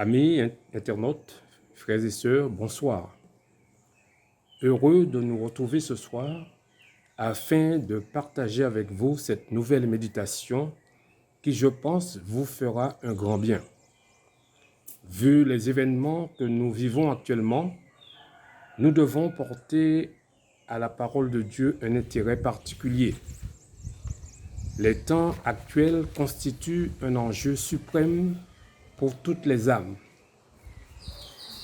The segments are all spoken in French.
Amis internautes, frères et sœurs, bonsoir. Heureux de nous retrouver ce soir afin de partager avec vous cette nouvelle méditation qui, je pense, vous fera un grand bien. Vu les événements que nous vivons actuellement, nous devons porter à la parole de Dieu un intérêt particulier. Les temps actuels constituent un enjeu suprême pour toutes les âmes.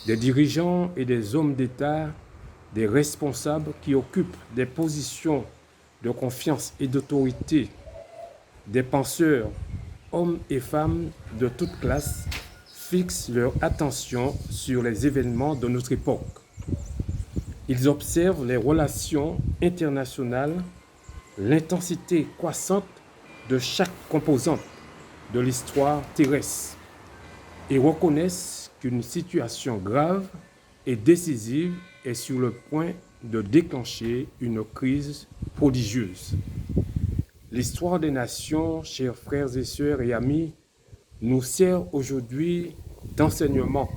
Des dirigeants et des hommes d'État, des responsables qui occupent des positions de confiance et d'autorité, des penseurs, hommes et femmes de toutes classes, fixent leur attention sur les événements de notre époque. Ils observent les relations internationales, l'intensité croissante de chaque composante de l'histoire terrestre et reconnaissent qu'une situation grave et décisive est sur le point de déclencher une crise prodigieuse. L'histoire des nations, chers frères et sœurs et amis, nous sert aujourd'hui d'enseignement.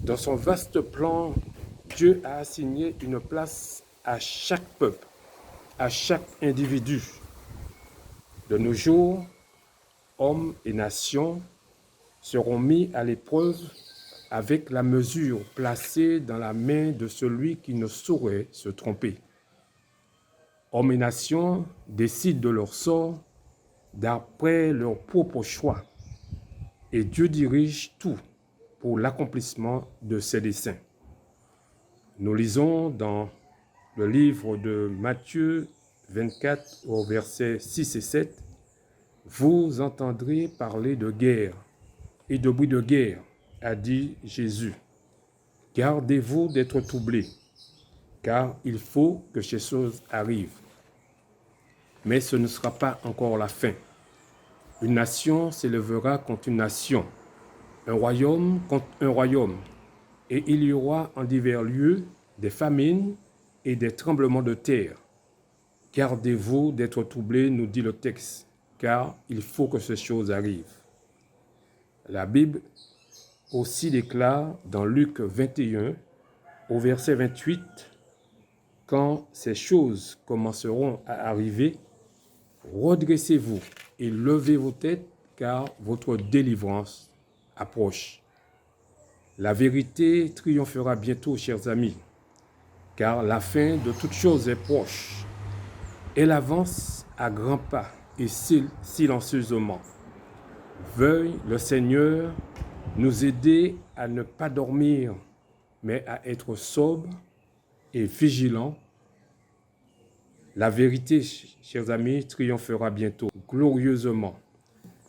Dans son vaste plan, Dieu a assigné une place à chaque peuple, à chaque individu. De nos jours, hommes et nations seront mis à l'épreuve avec la mesure placée dans la main de celui qui ne saurait se tromper. Hommes et nations décident de leur sort d'après leur propre choix et Dieu dirige tout pour l'accomplissement de ses desseins. Nous lisons dans le livre de Matthieu 24 au verset 6 et 7, « Vous entendrez parler de guerre et de bruit de guerre, a dit Jésus. Gardez-vous d'être troublés, car il faut que ces choses arrivent. Mais ce ne sera pas encore la fin. Une nation s'élèvera contre une nation, un royaume contre un royaume, et il y aura en divers lieux des famines et des tremblements de terre. Gardez-vous d'être troublés, nous dit le texte, car il faut que ces choses arrivent. » La Bible aussi déclare dans Luc 21, au verset 28, « Quand ces choses commenceront à arriver, redressez-vous et levez vos têtes, car votre délivrance approche. » La vérité triomphera bientôt, chers amis, car la fin de toutes choses est proche. Elle avance à grands pas et silencieusement. Veuille le Seigneur nous aider à ne pas dormir, mais à être sobres et vigilants. La vérité, chers amis, triomphera bientôt, glorieusement.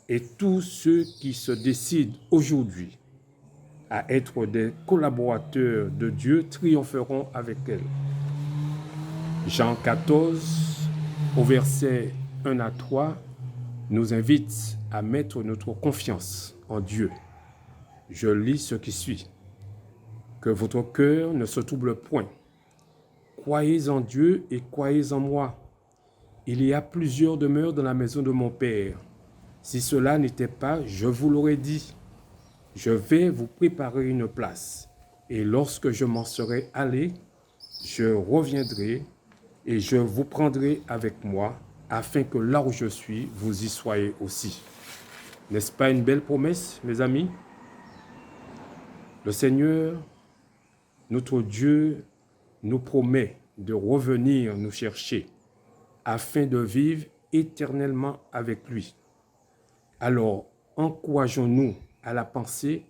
Et tous ceux qui se décident aujourd'hui à être des collaborateurs de Dieu triompheront avec elle. Jean 14, au verset 1 à 3, nous invite à mettre notre confiance en Dieu. Je lis ce qui suit. « Que votre cœur ne se trouble point. Croyez en Dieu et croyez en moi. Il y a plusieurs demeures dans la maison de mon Père. Si cela n'était pas, je vous l'aurais dit. Je vais vous préparer une place. Et lorsque je m'en serai allé, je reviendrai et je vous prendrai avec moi, afin que là où je suis, vous y soyez aussi. » N'est-ce pas une belle promesse, mes amis? Le Seigneur, notre Dieu, nous promet de revenir nous chercher afin de vivre éternellement avec lui. Alors, encourageons-nous à la pensée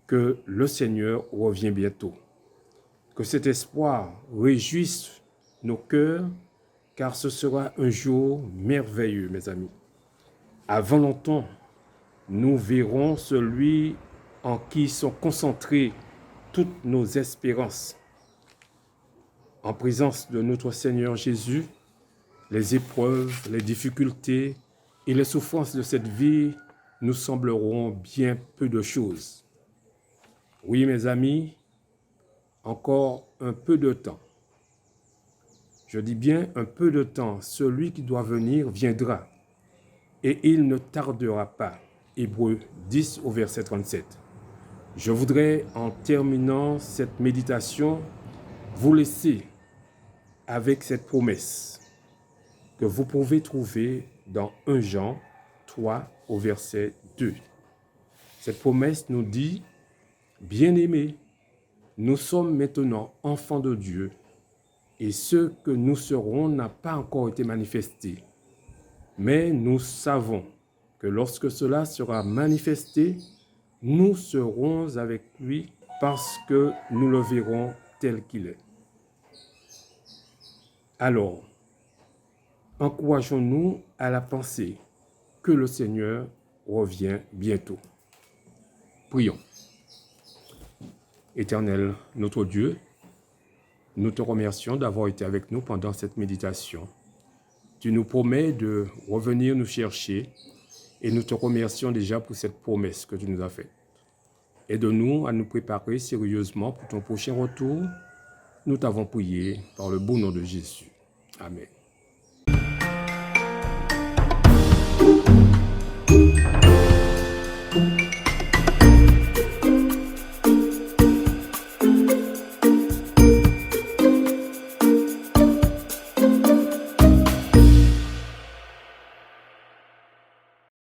que le Seigneur revient bientôt. Que cet espoir réjouisse nos cœurs, car ce sera un jour merveilleux, mes amis. Avant longtemps, nous verrons celui en qui sont concentrées toutes nos espérances. En présence de notre Seigneur Jésus, les épreuves, les difficultés et les souffrances de cette vie nous sembleront bien peu de choses. Oui, mes amis, encore un peu de temps. Je dis bien un peu de temps. Celui qui doit venir viendra et il ne tardera pas. Hébreux 10 au verset 37. Je voudrais, en terminant cette méditation, vous laisser avec cette promesse que vous pouvez trouver dans 1 Jean 3 au verset 2. Cette promesse nous dit, « Bien-aimés, nous sommes maintenant enfants de Dieu, et ce que nous serons n'a pas encore été manifesté. Mais nous savons que lorsque cela sera manifesté, nous serons avec lui parce que nous le verrons tel qu'il est. » Alors, encourageons-nous à la pensée que le Seigneur revient bientôt. Prions. Éternel, notre Dieu, nous te remercions d'avoir été avec nous pendant cette méditation. Tu nous promets de revenir nous chercher et nous te remercions déjà pour cette promesse que tu nous as faite. Aide-nous à nous préparer sérieusement pour ton prochain retour. Nous t'avons prié par le beau nom de Jésus. Amen.